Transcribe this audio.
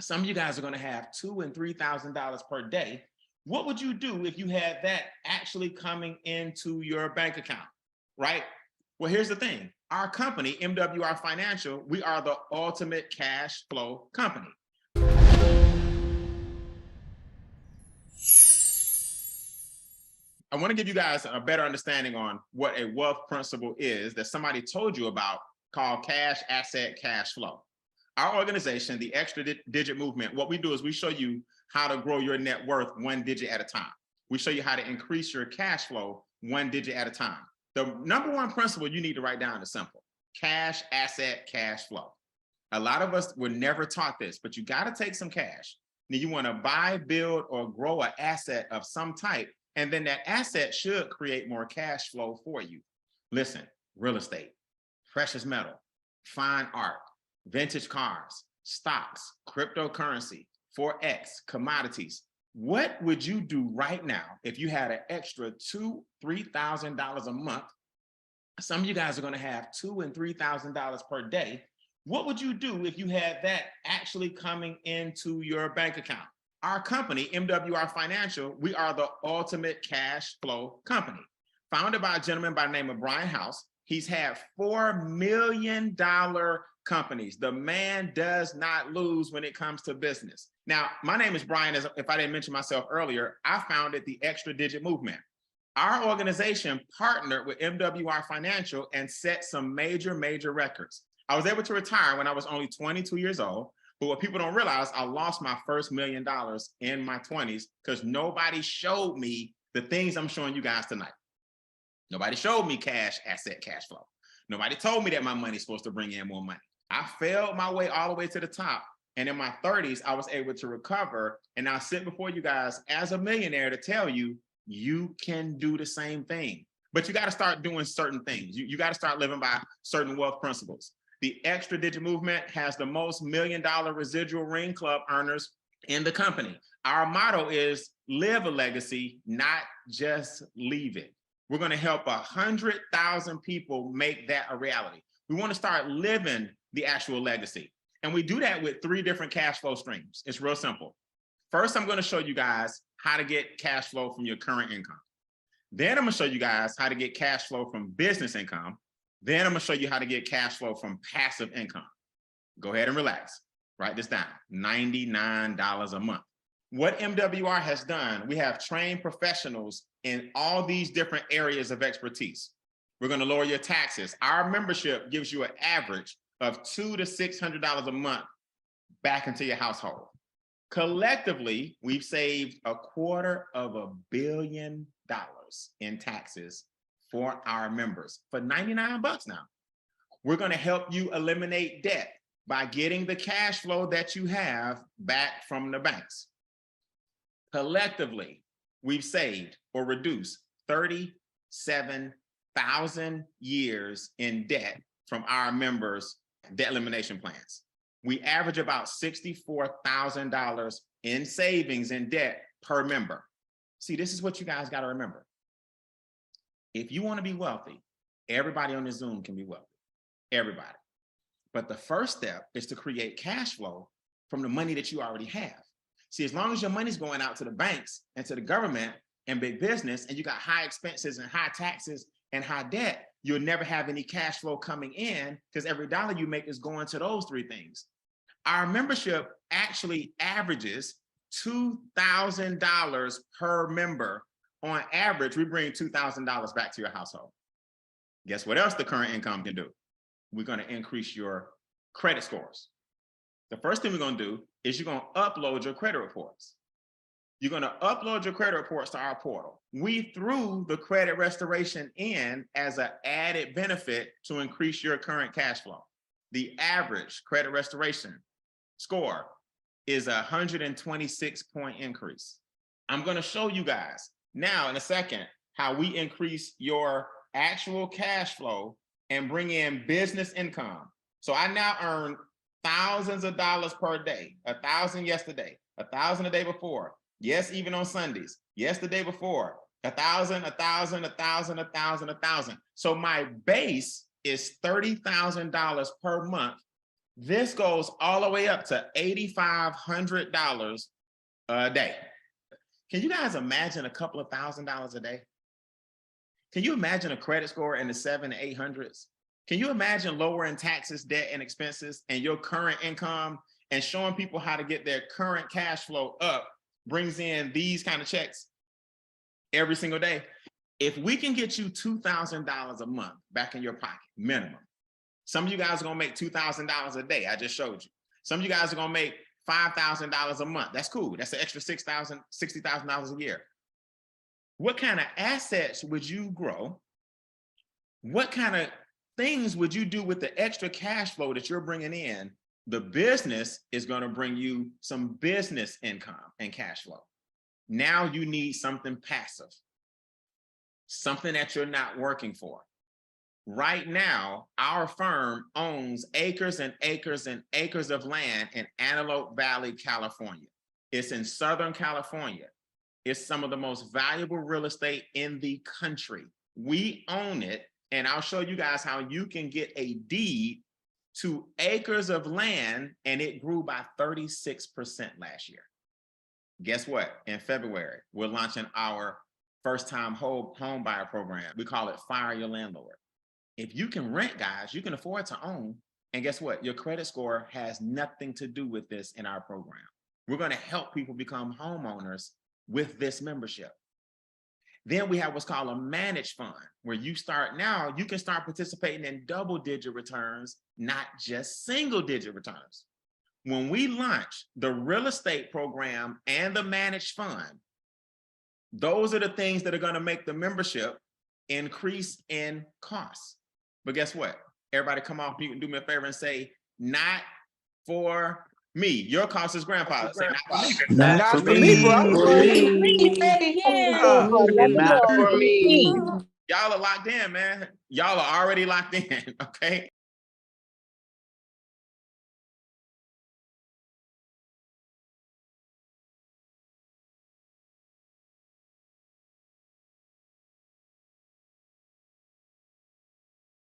Some of you guys are going to have $2,000 and $3,000 per day. What would you do if you had that actually coming into your bank account, right? Well, here's the thing. Our company, MWR Financial, we are the ultimate cash flow company. I want to give you guys a better understanding on what a wealth principle is that somebody told you about called cash, asset, cash flow. Our organization, the Extra Digit Movement, what we do is we show you how to grow your net worth one digit at a time. We show you how to increase your cash flow one digit at a time. The number one principle you need to write down is simple: cash, asset, cash flow. A lot of us were never taught this, but you got to take some cash. Now you want to buy, build, or grow an asset of some type, and then that asset should create more cash flow for you. Listen, real estate, precious metal, fine art, vintage cars, stocks, cryptocurrency, Forex, commodities. What would you do right now if you had an extra $2,000, $3,000 a month? Some of you guys are going to have $2,000 and $3,000 per day. What would you do if you had that actually coming into your bank account? Our company, MWR Financial, we are the ultimate cash flow company. Founded by a gentleman by the name of Brian House. He's had $4 million companies. The man does not lose when it comes to business. Now, my name is Brian. As if I didn't mention myself earlier, I founded the Extra Digit Movement. Our organization partnered with MWR Financial and set some major records. I was able to retire when I was only 22 years old. But what people don't realize, I lost my first $1 million in my 20s because nobody showed me the things I'm showing you guys tonight. Nobody showed me cash, asset, cash flow. Nobody told me that my money's supposed to bring in more money. I failed my way all the way to the top. And in my 30s, I was able to recover. And I sit before you guys as a millionaire to tell you, you can do the same thing. But you got to start doing certain things. You got to start living by certain wealth principles. The Extra Digit Movement has the most $1 million residual ring club earners in the company. Our motto is live a legacy, not just leave it. We're going to help 100,000 people make that a reality. We want to start living the actual legacy. And we do that with 3 different cash flow streams. It's real simple. First, I'm going to show you guys how to get cash flow from your current income. Then I'm going to show you guys how to get cash flow from business income. Then I'm going to show you how to get cash flow from passive income. Go ahead and relax. Write this down. $99 a month. What MWR has done, we have trained professionals in all these different areas of expertise. We're going to lower your taxes. Our membership gives you an average of $200 to $600 a month back into your household. Collectively, we've saved $250 million in taxes for our members for 99 bucks now. We're going to help you eliminate debt by getting the cash flow that you have back from the banks. Collectively, we've saved or reduced 37,000 years in debt from our members' debt elimination plans. We average about $64,000 in savings in debt per member. See, this is what you guys got to remember. If you want to be wealthy, everybody on this Zoom can be wealthy, everybody. But the first step is to create cash flow from the money that you already have. See, as long as your money's going out to the banks and to the government and big business, and you got high expenses and high taxes and high debt, you'll never have any cash flow coming in because every dollar you make is going to those 3 things. Our membership actually averages $2,000 per member. On average, we bring $2,000 back to your household. Guess what else the current income can do? We're going to increase your credit scores. The first thing we're going to do is you're going to upload your credit reports. You're going to upload your credit reports to our portal. We threw the credit restoration in as an added benefit to increase your current cash flow. The average credit restoration score is a 126-point increase. I'm going to show you guys now in a second how we increase your actual cash flow and bring in business income. So I now earn thousands of dollars per day, 1,000 yesterday, 1,000 the day before. Yes, even on Sundays. Yes, the day before. 1,000, 1,000, 1,000, 1,000, 1,000. So my base is $30,000 per month This goes all the way up to $8,500 a day. Can you guys imagine a couple of $1,000s a day? Can you imagine a credit score in the 700s to 800s? Can you imagine lowering taxes, debt, and expenses and your current income and showing people how to get their current cash flow up brings in these kind of checks every single day? If we can get you $2,000 a month back in your pocket, minimum. Some of you guys are gonna make $2,000 a day. I just showed you. Some of you guys are gonna make $5,000 a month. That's cool. That's an extra $60,000 a year. What kind of assets would you grow? What kind of things would you do with the extra cash flow that you're bringing in? The business is going to bring you some business income and cash flow. Now you need something passive, something that you're not working for. Right now, our firm owns acres and acres and acres of land in Antelope Valley, California. It's in Southern California. It's some of the most valuable real estate in the country. We own it, and I'll show you guys how you can get a deed to acres of land, and it grew by 36% last year. Guess what? In February, we're launching our first-time home buyer program. We call it Fire Your Landlord. If you can rent, guys, you can afford to own. And guess what? Your credit score has nothing to do with this in our program. We're going to help people become homeowners with this membership. Then we have what's called a managed fund, where you can start participating in double-digit returns, not just single-digit returns. When we launch the real estate program and the managed fund, those are the things that are going to make the membership increase in costs. But guess what? Everybody come off mute and do me a favor and say, not for me. Your cost is grandfather. Say, Not for me, bro. Not for me. Y'all are locked in, man. Y'all are already locked in, okay?